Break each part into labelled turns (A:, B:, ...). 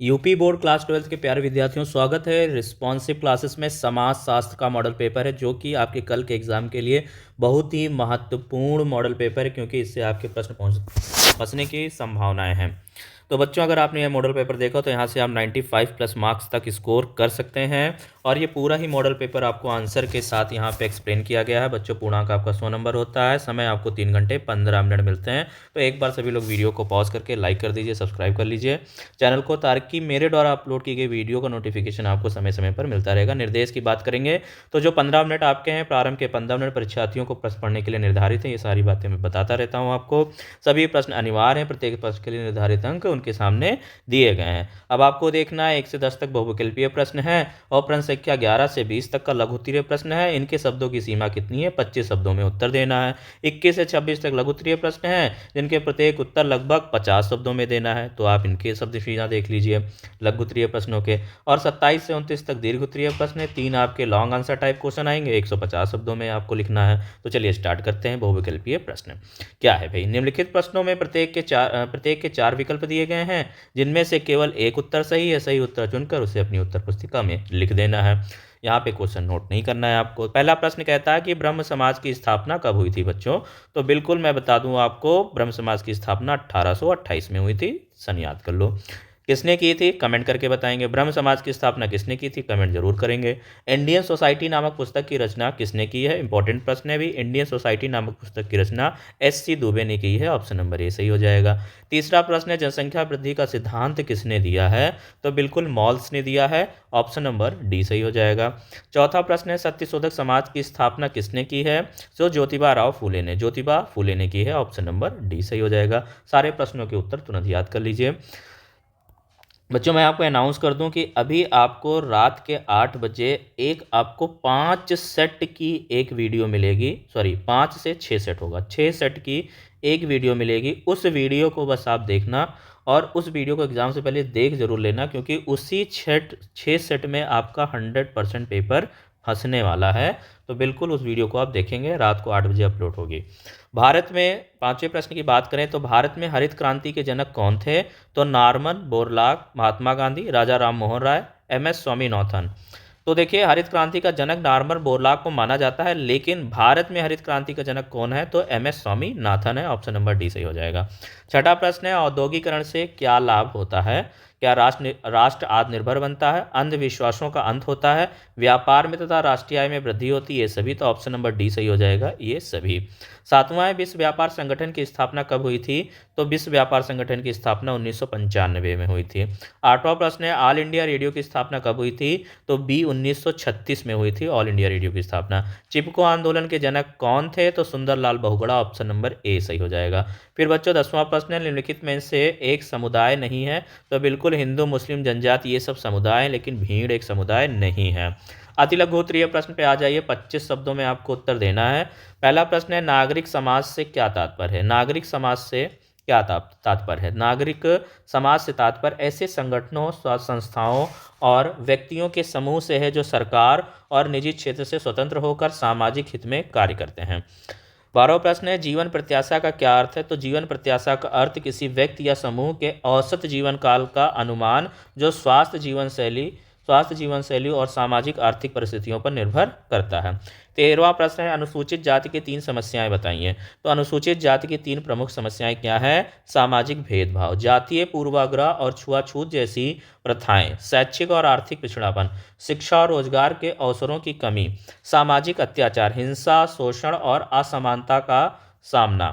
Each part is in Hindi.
A: यूपी बोर्ड क्लास 12 के प्यारे विद्यार्थियों, स्वागत है। रिस्पॉन्सिव क्लासेस में समाज शास्त्र का मॉडल पेपर है जो कि आपके कल के एग्जाम के लिए बहुत ही महत्वपूर्ण मॉडल पेपर है, क्योंकि इससे आपके प्रश्न फंसने की संभावनाएं हैं। तो बच्चों, अगर आपने यह मॉडल पेपर देखा तो यहाँ से आप 95 प्लस मार्क्स तक स्कोर कर सकते हैं। और ये पूरा ही मॉडल पेपर आपको आंसर के साथ यहाँ पे एक्सप्लेन किया गया है। बच्चों, पूर्णांक आपका 100 नंबर होता है। समय आपको 3 घंटे 15 मिनट मिलते हैं। तो एक बार सभी लोग वीडियो को पॉज करके लाइक कर दीजिए, सब्सक्राइब कर लीजिए चैनल को, ताकि मेरे द्वारा अपलोड की गई वीडियो का नोटिफिकेशन आपको समय समय पर मिलता रहेगा। निर्देश की बात करेंगे तो जो 15 मिनट आपके हैं, प्रारंभ के 15 मिनट परीक्षार्थियों को प्रश्न पढ़ने के लिए निर्धारित है। ये सारी बातें मैं बताता रहता हूँ आपको। सभी प्रश्न अनिवार्य हैं। प्रत्येक प्रश्न के लिए निर्धारित अंक उनके सामने दिए गए हैं। अब आपको देखना है 1 से 10 तक बहुविकल्पीय प्रश्न है और प्रश्न संख्या 11 से 20 तक का लघु उत्तरीय प्रश्न है। इनके शब्दों की सीमा कितनी है? 25 शब्दों में उत्तर देना है। 21 से 26 तक लघु उत्तरीय प्रश्न है, जिनके प्रत्येक उत्तर लगभग 50 शब्दों में देना है। तो आप इनके शब्द सीमा देख लीजिए लघु उत्तरीय प्रश्नों के। और 27 से 29 तक दीर्घ उत्तरीय प्रश्न है। 3 आपके लॉन्ग आंसर टाइप क्वेश्चन आएंगे, 150 शब्दों में आपको लिखना है। तो चलिए स्टार्ट करते हैं। बहुविकल्पीय प्रश्न क्या है भाई? निम्नलिखित प्रश्नों में प्रत्येक के 4 विकल्प दिए गए हैं, जिनमें से केवल एक उत्तर सही है। सही उत्तर चुनकर उसे अपनी उत्तर पुस्तिका में लिख देना है। यहाँ पे क्वेश्चन नोट नहीं करना है आपको। पहला प्रश्न कहता है कि ब्रह्म समाज की स्थापना कब हुई थी बच्चों? तो बिल्कुल मैं बता दूं आपको, ब्रह्म समाज की स्थापना 1828 में हुई थी। सन याद कर लो। किसने की थी? कमेंट करके बताएंगे। ब्रह्म समाज की स्थापना किसने की थी? कमेंट जरूर करेंगे। इंडियन सोसाइटी नामक पुस्तक की रचना किसने की है? इंपॉर्टेंट प्रश्न है भी। इंडियन सोसाइटी नामक पुस्तक की रचना एस.सी. दुबे ने की है। ऑप्शन नंबर ए सही हो जाएगा। तीसरा प्रश्न है, जनसंख्या वृद्धि का सिद्धांत किसने दिया है? तो बिल्कुल मॉल्स ने दिया है। ऑप्शन नंबर डी सही हो जाएगा। चौथा प्रश्न है, सत्यशोधक समाज की स्थापना किसने की है? तो ज्योतिबा राव फूले ने। ज्योतिबा फूले ने की है। ऑप्शन नंबर डी सही हो जाएगा। सारे प्रश्नों के उत्तर तुरंत याद कर लीजिए। बच्चों, मैं आपको अनाउंस कर दूं कि अभी आपको रात के 8 बजे एक आपको 5 सेट की एक वीडियो मिलेगी। सॉरी, 5 से 6 सेट होगा। 6 सेट की एक वीडियो मिलेगी। उस वीडियो को बस आप देखना और उस वीडियो को एग्ज़ाम से पहले देख जरूर लेना, क्योंकि उसी 6 सेट में आपका 100% पेपर फंसने वाला है। तो बिल्कुल उस वीडियो को आप देखेंगे। रात को 8 बजे अपलोड होगी। भारत में 5वें प्रश्न की बात करें तो भारत में हरित क्रांति के जनक कौन थे? तो नॉर्मन बोरलॉग, महात्मा गांधी, राजा राम मोहन राय, एम.एस. स्वामीनाथन। तो देखिए, हरित क्रांति का जनक नॉर्मन बोरलॉग को माना जाता है, लेकिन भारत में हरित क्रांति का जनक कौन है? तो एम.एस. स्वामीनाथन है। ऑप्शन नंबर डी सही हो जाएगा। छठा प्रश्न है, औद्योगिकरण से क्या लाभ होता है? क्या राष्ट्र आत्मनिर्भर बनता है? अंधविश्वासों का अंत होता है? व्यापार में तथा राष्ट्रीय आय में वृद्धि होती है? ये सभी। तो ऑप्शन नंबर डी सही हो जाएगा, ये सभी। 7वां विश्व व्यापार संगठन की स्थापना कब हुई थी? तो विश्व व्यापार संगठन की स्थापना 1995 में हुई थी। 8वां प्रश्न है, ऑल इंडिया रेडियो की स्थापना कब हुई थी? तो बी 1936 में हुई थी ऑल इंडिया रेडियो की स्थापना। चिपको आंदोलन के जनक कौन थे? तो Sundarlal Bahuguna. Option number A सही हो जाएगा। फिर बच्चों, 10वां प्रश्न है, निम्नलिखित में से एक समुदाय नहीं है? तो बिल्कुल हिंदू, मुस्लिम, जनजाति ये सब समुदाय हैं, लेकिन भीड़ एक समुदाय नहीं है। अति लघु उत्तरीय प्रश्न पे आ जाइए। 25 शब्दों में आपको उत्तर देना है। पहला प्रश्न है, नागरिक समाज से क्या तात्पर्य है? नागरिक समाज से क्या तात्पर्य है? नागरिक समाज से तात्पर्य ऐसे संगठनों, संस्थाओं और व्यक्तियों के समूह से है जो सरकार और निजी क्षेत्र से स्वतंत्र होकर सामाजिक हित में कार्य करते हैं। 12वां प्रश्न है, जीवन प्रत्याशा का क्या अर्थ है? तो जीवन प्रत्याशा का अर्थ किसी व्यक्ति या समूह के औसत जीवन काल का अनुमान, जो स्वास्थ्य जीवन शैली और सामाजिक आर्थिक परिस्थितियों पर निर्भर करता है। 13वां प्रश्न है, अनुसूचित जाति की 3 समस्याएं बताइए। तो अनुसूचित जाति की 3 प्रमुख समस्याएं क्या है? सामाजिक भेदभाव, जातीय पूर्वाग्रह और छुआछूत जैसी प्रथाएं, शैक्षिक और आर्थिक पिछड़ापन, शिक्षा और रोजगार के अवसरों की कमी, सामाजिक अत्याचार, हिंसा, शोषण और असमानता का सामना।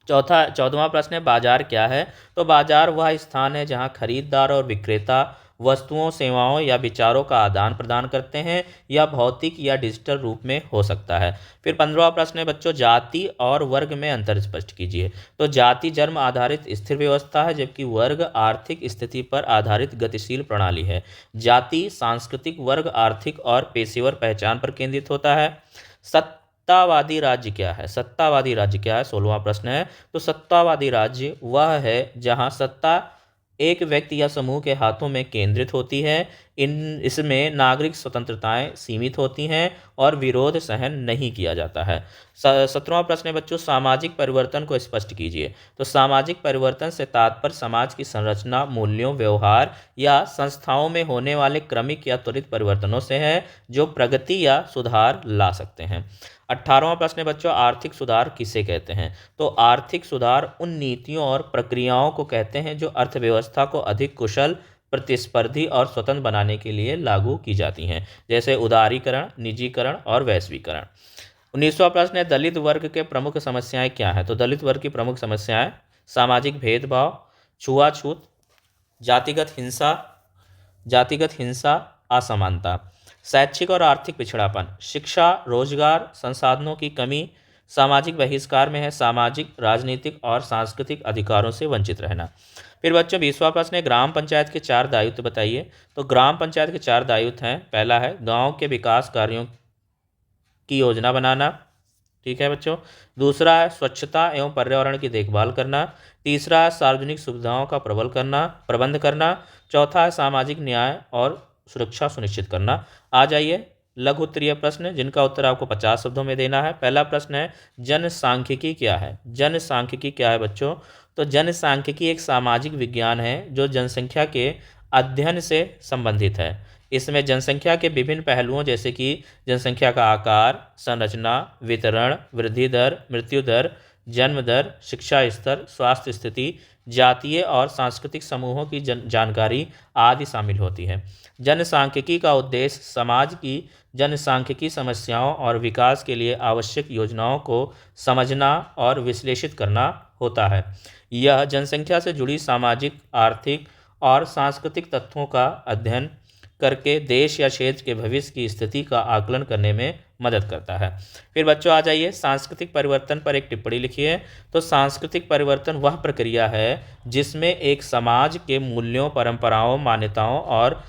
A: 14वां प्रश्न है, बाजार क्या है? तो बाजार वह स्थान है जहां खरीदार और विक्रेता वस्तुओं, सेवाओं या विचारों का आदान प्रदान करते हैं। या भौतिक या डिजिटल रूप में हो सकता है। फिर 15वां प्रश्न है बच्चों, जाति और वर्ग में अंतर स्पष्ट कीजिए। तो जाति जन्म आधारित स्थिर व्यवस्था है, जबकि वर्ग आर्थिक स्थिति पर आधारित गतिशील प्रणाली है। जाति सांस्कृतिक, वर्ग आर्थिक और पेशेवर पहचान पर केंद्रित होता है। सत्तावादी राज्य क्या है? सत्तावादी राज्य क्या है? 16वां प्रश्न है। तो सत्तावादी राज्य वह है जहां सत्ता एक व्यक्ति या समूह के हाथों में केंद्रित होती है। इसमें नागरिक स्वतंत्रताएं सीमित होती हैं और विरोध सहन नहीं किया जाता है। 17वां प्रश्न है बच्चों, सामाजिक परिवर्तन को स्पष्ट कीजिए। तो सामाजिक परिवर्तन से तात्पर्य समाज की संरचना, मूल्यों, व्यवहार या संस्थाओं में होने वाले क्रमिक या त्वरित परिवर्तनों से है जो प्रगति या सुधार ला सकते हैं। 18वां प्रश्न है बच्चों, आर्थिक सुधार किसे कहते हैं। तो आर्थिक सुधार उन नीतियों और प्रक्रियाओं को कहते हैं जो अर्थव्यवस्था को अधिक कुशल, प्रतिस्पर्धी और स्वतंत्र बनाने के लिए लागू की जाती हैं, जैसे उदारीकरण, निजीकरण और वैश्वीकरण। 19वां प्रश्न है, दलित वर्ग के प्रमुख समस्याएं क्या हैं। तो दलित वर्ग की प्रमुख समस्याएं सामाजिक भेदभाव, छुआछूत, जातिगत हिंसा, असमानता, शैक्षिक और आर्थिक पिछड़ापन, शिक्षा, रोजगार, संसाधनों की कमी, सामाजिक बहिष्कार में है सामाजिक, राजनीतिक और सांस्कृतिक अधिकारों से वंचित रहना। फिर बच्चों 20वां प्रश्न है, ग्राम पंचायत के 4 दायित्व बताइए। तो ग्राम पंचायत के 4 दायित्व हैं। पहला है गांव के विकास कार्यों की योजना बनाना, ठीक है बच्चों। दूसरा है स्वच्छता एवं पर्यावरण की देखभाल करना। तीसरा है सार्वजनिक सुविधाओं का प्रबंध करना। चौथा है सामाजिक न्याय और सुरक्षा सुनिश्चित करना। आ जाइए लघु उत्तरीय प्रश्न जिनका उत्तर आपको 50 शब्दों में देना है। पहला प्रश्न है, जनसांख्यिकी क्या है। जनसांख्यिकी क्या है बच्चों। तो जनसांख्यिकी एक सामाजिक विज्ञान है जो जनसंख्या के अध्ययन से संबंधित है। इसमें जनसंख्या के विभिन्न पहलुओं जैसे कि जनसंख्या का आकार, संरचना, वितरण, वृद्धि दर, मृत्यु दर, जन्म दर, शिक्षा स्तर, स्वास्थ्य स्थिति, जातीय और सांस्कृतिक समूहों की जानकारी आदि शामिल होती है। जनसांख्यिकी का उद्देश्य समाज की जनसांख्यिकी समस्याओं और विकास के लिए आवश्यक योजनाओं को समझना और विश्लेषित करना होता है। यह जनसंख्या से जुड़ी सामाजिक, आर्थिक और सांस्कृतिक तथ्यों का अध्ययन करके देश या क्षेत्र के भविष्य की स्थिति का आकलन करने में मदद करता है। फिर बच्चों आ जाइए सांस्कृतिक परिवर्तन पर एक टिप्पणी लिखिए। तो सांस्कृतिक परिवर्तन वह प्रक्रिया है जिसमें एक समाज के मूल्यों, परंपराओं, मान्यताओं और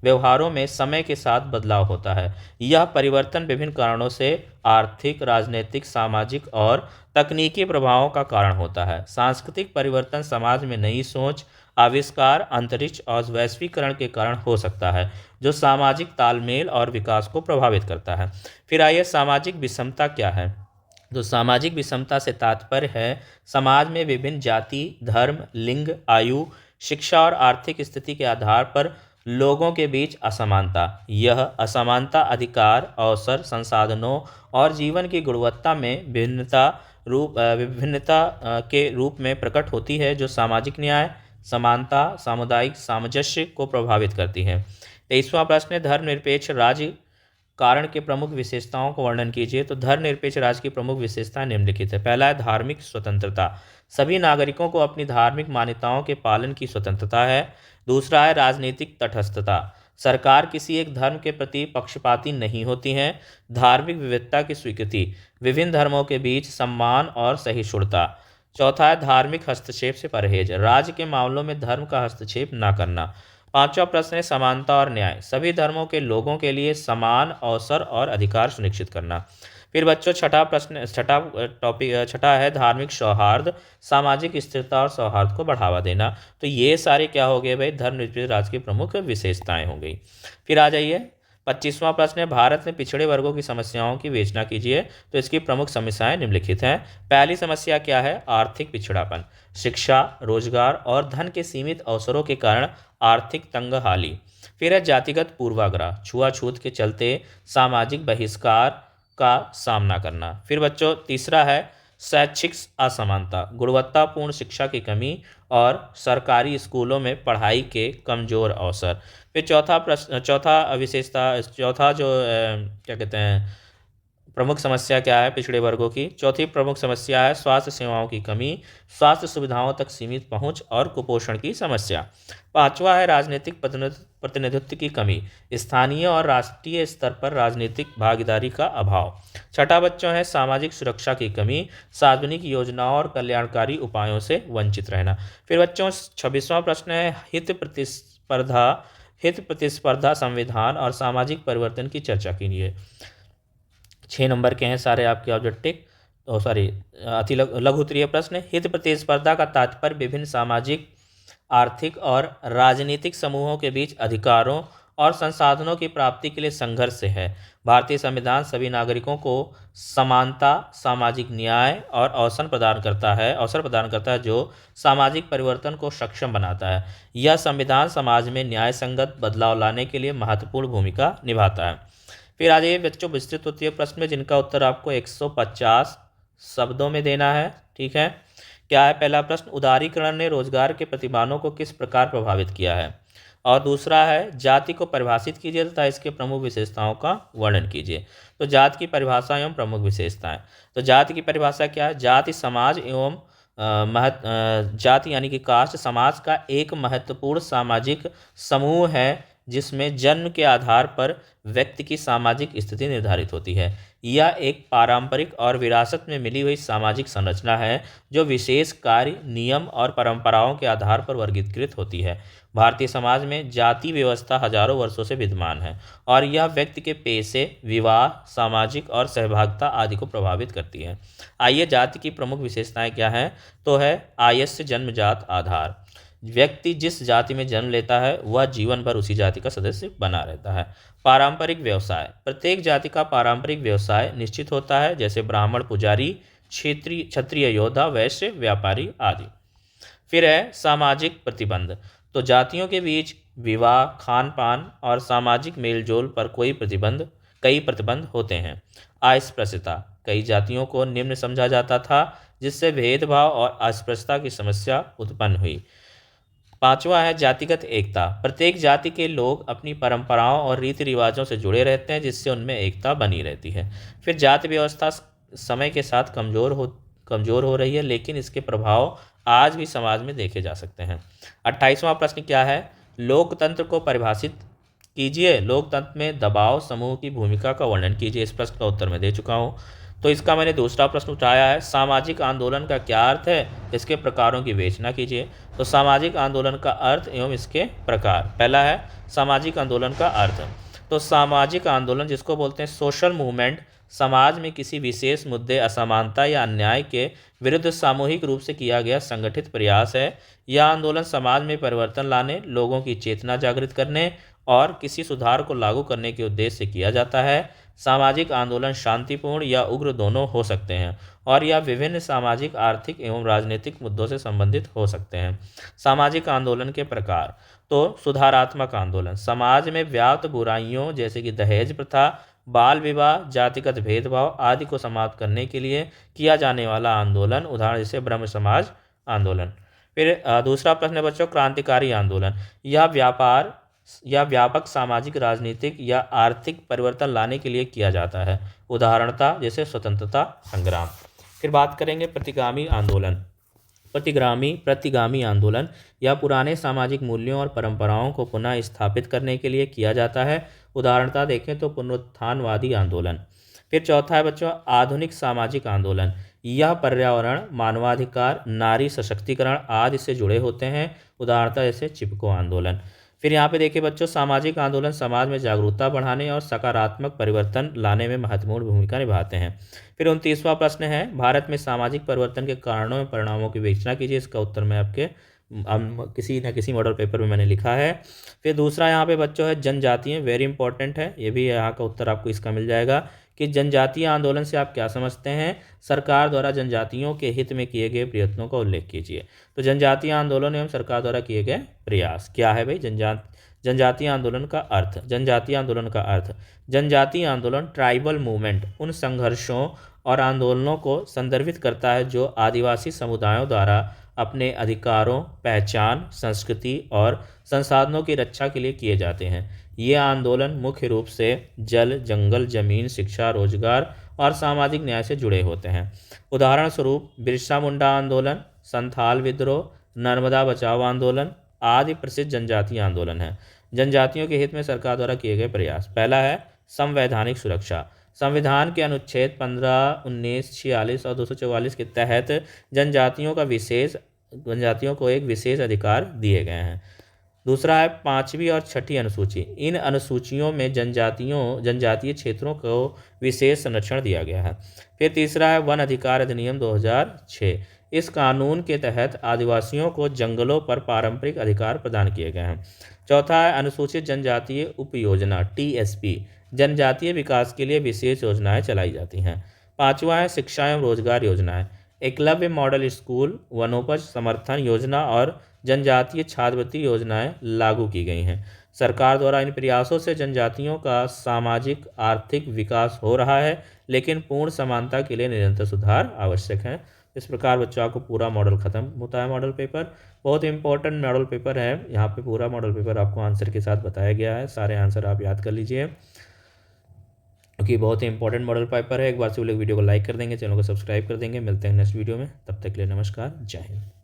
A: व्यवहारों में समय के साथ बदलाव होता है। यह परिवर्तन विभिन्न कारणों से आर्थिक, राजनीतिक, सामाजिक और तकनीकी प्रभावों का कारण होता है। सांस्कृतिक परिवर्तन समाज में नई सोच, आविष्कार, अंतरिक्ष और वैश्वीकरण के कारण हो सकता है जो सामाजिक तालमेल और विकास को प्रभावित करता है। फिर आइए सामाजिक विषमता क्या है। तो सामाजिक विषमता से तात्पर्य है समाज में विभिन्न जाति, धर्म, लिंग, आयु, शिक्षा और आर्थिक स्थिति के आधार पर लोगों के बीच असमानता। यह असमानता अधिकार, अवसर, संसाधनों और जीवन की गुणवत्ता में विभिन्नता के रूप में प्रकट होती है जो सामाजिक न्याय, समानता, सामुदायिक सामंजस्य को प्रभावित करती है। 23वां प्रश्न है, धर्मनिरपेक्ष राज्य कारण के प्रमुख विशेषताओं को वर्णन कीजिए। तो धर्मनिरपेक्ष राज्य की प्रमुख विशेषताएं निम्नलिखित है। पहला है धार्मिक स्वतंत्रता, सभी नागरिकों को अपनी धार्मिक मान्यताओं के पालन की स्वतंत्रता है। दूसरा है राजनीतिक तटस्थता, सरकार किसी एक धर्म के प्रति पक्षपाती नहीं होती है। धार्मिक विविधता की स्वीकृति, विभिन्न धर्मों के बीच सम्मान और सहिष्णुता। चौथा है धार्मिक हस्तक्षेप से परहेज, राज्य के मामलों में धर्म का हस्तक्षेप न करना। 5वां प्रश्न है समानता और न्याय, सभी धर्मों के लोगों के लिए समान अवसर और अधिकार सुनिश्चित करना। फिर बच्चों छठा है धार्मिक सौहार्द, सामाजिक स्थिरता और सौहार्द को बढ़ावा देना। तो ये सारे क्या हो गए भाई, धर्मनिरपेक्ष राज्य की प्रमुख विशेषताएं हो गई। फिर आ जाइए 25वां प्रश्न है, भारत में पिछड़े वर्गों की समस्याओं की विवेचना कीजिए। तो इसकी प्रमुख समस्याएं निम्नलिखित हैं। पहली समस्या क्या है, आर्थिक पिछड़ापन, शिक्षा, रोजगार और धन के सीमित अवसरों के कारण आर्थिक तंगहाली। फिर है जातिगत पूर्वाग्रह, छुआछूत के चलते सामाजिक बहिष्कार का सामना करना। फिर बच्चों तीसरा है शैक्षिक असमानता, गुणवत्तापूर्ण शिक्षा की कमी और सरकारी स्कूलों में पढ़ाई के कमजोर अवसर। फिर चौथा जो क्या कहते हैं प्रमुख समस्या क्या है पिछड़े वर्गों की। चौथी प्रमुख समस्या है स्वास्थ्य सेवाओं की कमी, स्वास्थ्य सुविधाओं तक सीमित पहुंच और कुपोषण की समस्या। 5वां है राजनीतिक प्रतिनिधित्व की कमी, स्थानीय और राष्ट्रीय स्तर पर राजनीतिक भागीदारी का अभाव। छठा बच्चों है सामाजिक सुरक्षा की कमी, सार्वजनिक योजनाओं और कल्याणकारी उपायों से वंचित रहना। फिर बच्चों 26वां प्रश्न है हित प्रतिस्पर्धा संविधान और सामाजिक परिवर्तन की चर्चा कीजिए। 6 नंबर के हैं सारे आपके ऑब्जेक्टिव लघु उत्तरीय प्रश्न। हित प्रतिस्पर्धा का तात्पर्य विभिन्न सामाजिक, आर्थिक और राजनीतिक समूहों के बीच अधिकारों और संसाधनों की प्राप्ति के लिए संघर्ष है। भारतीय संविधान सभी नागरिकों को समानता, सामाजिक न्याय और अवसर प्रदान करता है जो सामाजिक परिवर्तन को सक्षम बनाता है। यह संविधान समाज में न्याय संगत बदलाव लाने के लिए महत्वपूर्ण भूमिका निभाता है। फिर आ जाइए बच्चों विस्तृत उत्तीय प्रश्न में, जिनका उत्तर आपको 150 शब्दों में देना है। ठीक है, क्या है पहला प्रश्न, उदारीकरण ने रोजगार के प्रतिमानों को किस प्रकार प्रभावित किया है। और दूसरा है, जाति को परिभाषित कीजिए तथा इसके प्रमुख विशेषताओं का वर्णन कीजिए। तो जाति की परिभाषा एवं प्रमुख विशेषताएं। तो जाति की परिभाषा क्या है, जाति समाज एवं जाति यानी कि कास्ट समाज का एक महत्वपूर्ण सामाजिक समूह है जिसमें जन्म के आधार पर व्यक्ति की सामाजिक स्थिति निर्धारित होती है। यह एक पारंपरिक और विरासत में मिली हुई सामाजिक संरचना है जो विशेष कार्य, नियम और परंपराओं के आधार पर वर्गीकृत होती है। भारतीय समाज में जाति व्यवस्था हजारों वर्षों से विद्यमान है और यह व्यक्ति के पेशे, विवाह, सामाजिक और सहभागिता आदि को प्रभावित करती है। आइए जाति की प्रमुख विशेषताएं क्या हैं। तो है आयस्य जन्मजात आधार, व्यक्ति जिस जाति में जन्म लेता है वह जीवन भर उसी जाति का सदस्य बना रहता है। पारंपरिक व्यवसाय, प्रत्येक जाति का पारंपरिक व्यवसाय निश्चित होता है, जैसे ब्राह्मण पुजारी, क्षत्रिय योद्धा, वैश्य व्यापारी आदि। फिर है सामाजिक प्रतिबंध, तो जातियों के बीच विवाह, खान पान और सामाजिक मेलजोल पर कई प्रतिबंध होते हैं। अस्पृश्यता, कई जातियों को निम्न समझा जाता था जिससे भेदभाव और अस्पृश्यता की समस्या उत्पन्न हुई। पांचवा है जातिगत एकता, प्रत्येक जाति के लोग अपनी परंपराओं और रीति रिवाजों से जुड़े रहते हैं जिससे उनमें एकता बनी रहती है। फिर जाति व्यवस्था समय के साथ कमजोर हो रही है, लेकिन इसके प्रभाव आज भी समाज में देखे जा सकते हैं। 28वां प्रश्न क्या है, लोकतंत्र को परिभाषित कीजिए। लोकतंत्र में दबाव समूह की भूमिका का वर्णन कीजिए। इस प्रश्न का उत्तर मैं दे चुका हूँ। तो इसका मैंने दूसरा प्रश्न उठाया है, सामाजिक आंदोलन का क्या अर्थ है, इसके प्रकारों की विवेचना कीजिए। तो सामाजिक आंदोलन का अर्थ एवं इसके प्रकार। पहला है सामाजिक आंदोलन का अर्थ। तो सामाजिक आंदोलन जिसको बोलते हैं सोशल मूवमेंट, समाज में किसी विशेष मुद्दे, असमानता या अन्याय के विरुद्ध सामूहिक रूप से किया गया संगठित प्रयास है। यह आंदोलन समाज में परिवर्तन लाने, लोगों की चेतना जागृत करने और किसी सुधार को लागू करने के उद्देश्य से किया जाता है। सामाजिक आंदोलन शांतिपूर्ण या उग्र दोनों हो सकते हैं और यह विभिन्न सामाजिक, आर्थिक एवं राजनीतिक मुद्दों से संबंधित हो सकते हैं। सामाजिक आंदोलन के प्रकार, तो सुधारात्मक आंदोलन, समाज में व्याप्त बुराइयों जैसे कि दहेज प्रथा, बाल विवाह, जातिगत भेदभाव आदि को समाप्त करने के लिए किया जाने वाला आंदोलन, उदाहरण जैसे ब्रह्म समाज आंदोलन। फिर दूसरा प्रश्न है बच्चों, क्रांतिकारी आंदोलन, यह व्यापक सामाजिक, राजनीतिक या आर्थिक परिवर्तन लाने के लिए किया जाता है, उदाहरणता जैसे स्वतंत्रता संग्राम। फिर बात करेंगे प्रतिगामी आंदोलन। प्रतिगामी आंदोलन यह पुराने सामाजिक मूल्यों और परंपराओं को पुनः स्थापित करने के लिए किया जाता है, उदाहरणता देखें तो पुनरुत्थानवादी आंदोलन। फिर चौथा है बच्चों आधुनिक सामाजिक आंदोलन, यह पर्यावरण, मानवाधिकार, नारी सशक्तिकरण आदि से जुड़े होते हैं, उदाहरणता जैसे चिपको आंदोलन। फिर यहाँ पे देखिए बच्चों सामाजिक आंदोलन समाज में जागरूकता बढ़ाने और सकारात्मक परिवर्तन लाने में महत्वपूर्ण भूमिका निभाते हैं। फिर 29वां प्रश्न है, भारत में सामाजिक परिवर्तन के कारणों एवं परिणामों की विवेचना कीजिए। इसका उत्तर मैं आपके किसी न किसी मॉडल पेपर में मैंने लिखा है। फिर दूसरा यहाँ पे बच्चों है जनजातीय, वेरी इंपॉर्टेंट है, ये भी यहाँ का उत्तर आपको इसका मिल जाएगा कि जनजातीय आंदोलन से आप क्या समझते हैं, सरकार द्वारा जनजातियों के हित में किए गए प्रयत्नों का उल्लेख कीजिए। तो जनजातीय आंदोलन एवं सरकार द्वारा किए गए प्रयास क्या है भाई, जनजातीय आंदोलन का अर्थ। जनजातीय आंदोलन ट्राइबल मूवमेंट उन संघर्षों और आंदोलनों को संदर्भित करता है जो आदिवासी समुदायों द्वारा अपने अधिकारों, पहचान, संस्कृति और संसाधनों की रक्षा के लिए किए जाते हैं। ये आंदोलन मुख्य रूप से जल, जंगल, जमीन, शिक्षा, रोजगार और सामाजिक न्याय से जुड़े होते हैं। उदाहरण स्वरूप बिरसा मुंडा आंदोलन, संथाल विद्रोह, नर्मदा बचाओ आंदोलन आदि प्रसिद्ध जनजातीय आंदोलन हैं। जनजातियों के हित में सरकार द्वारा किए गए प्रयास। पहला है संवैधानिक सुरक्षा। संविधान के अनुच्छेद 15, 19, 46 और 244 के तहत जनजातियों को एक विशेष अधिकार दिए गए हैं। दूसरा है 5वीं और 6ठी अनुसूची। इन अनुसूचियों में जनजातीय क्षेत्रों को विशेष संरक्षण दिया गया है। फिर तीसरा है वन अधिकार अधिनियम 2006। इस कानून के तहत आदिवासियों को जंगलों पर पारंपरिक अधिकार प्रदान किए गए हैं। चौथा है अनुसूचित जनजातीय उपयोजना TSP, जनजातीय विकास के लिए विशेष योजनाएं चलाई जाती हैं। पांचवा है शिक्षा एवं रोजगार योजनाएं, एकलव्य मॉडल स्कूल, वनोपज समर्थन योजना और जनजातीय छात्रवृत्ति योजनाएं लागू की गई हैं। सरकार द्वारा इन प्रयासों से जनजातियों का सामाजिक आर्थिक विकास हो रहा है, लेकिन पूर्ण समानता के लिए निरंतर सुधार आवश्यक है। इस प्रकार बच्चों आपको पूरा मॉडल खत्म होता है। मॉडल पेपर बहुत इंपॉर्टेंट मॉडल पेपर है। यहाँ पे पूरा मॉडल पेपर आपको आंसर के साथ बताया गया है। सारे आंसर आप याद कर लीजिए, क्योंकि बहुत ही इंपॉर्टेंट मॉडल पेपर है। एक बार से वो लोग वीडियो को लाइक कर देंगे, चैनल को सब्सक्राइब कर देंगे। मिलते हैं नेक्स्ट वीडियो में, तब तक के लिए नमस्कार, जय हिंद।